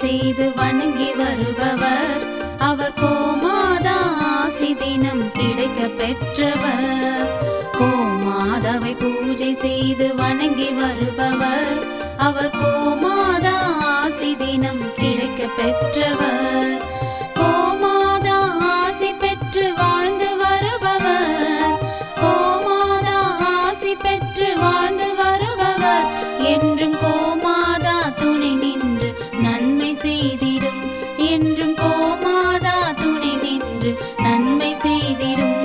செய்து வணங்கி வருபவர். அவர் கோமாதா ஆசி தினம் கிடைக்க பெற்றவர். கோமாதாவை பூஜை செய்து வணங்கி வருபவர். அவர் கோமாதா ஆசி தினம் கிடைக்க பெற்றவர். கோமாதா ஆசி பெற்று வாழ்ந்து வருபவர். கோமாதா ஆசி பெற்று வாழ்ந்து வருபவர். என்றும் கோமாதா துணை நின்று நன்மை செய்திடும். என்றும் கோமாதா துணை நின்று நன்மை செய்திடும்.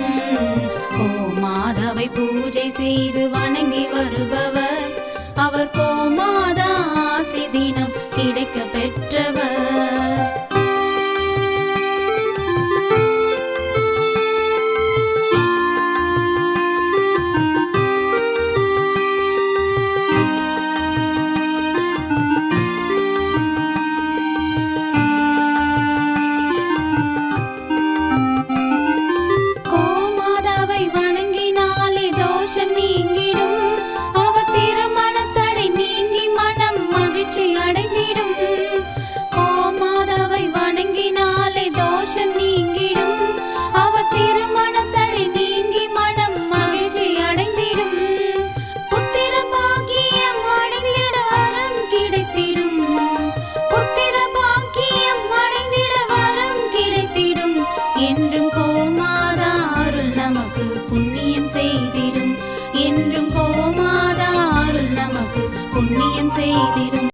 கோமாதாவை பூஜை செய்து வணங்கி வருபவர். அவர் கோமாதா ஆசி தினம் கிடைக்க பெற்றவர். கோமாதாவை வணங்கினாலே தோஷம் நீங்கிடும். அவர் திருமணத்தடை நீங்கி மனம் மகிழ்ச்சி அடைந்திடும். கோமாதாவை வணங்கினாலே தோஷம் நீங்கிடும். அவர் திருமணத்தடை நீங்கி மனம் மகிழ்ச்சி அடைந்திடும். புத்திர பாக்கியம் அடைந்திட வரம் கிடைத்திடும். புத்திர பாக்கியம் அடைந்திட வரம் கிடைத்திடும். என்றும் கோமாதா அருள் நமக்கு புண்ணியம் செய்திடும். என்றும் கோமாதா அருள் நமக்கு புண்ணியம் செய்திடும்.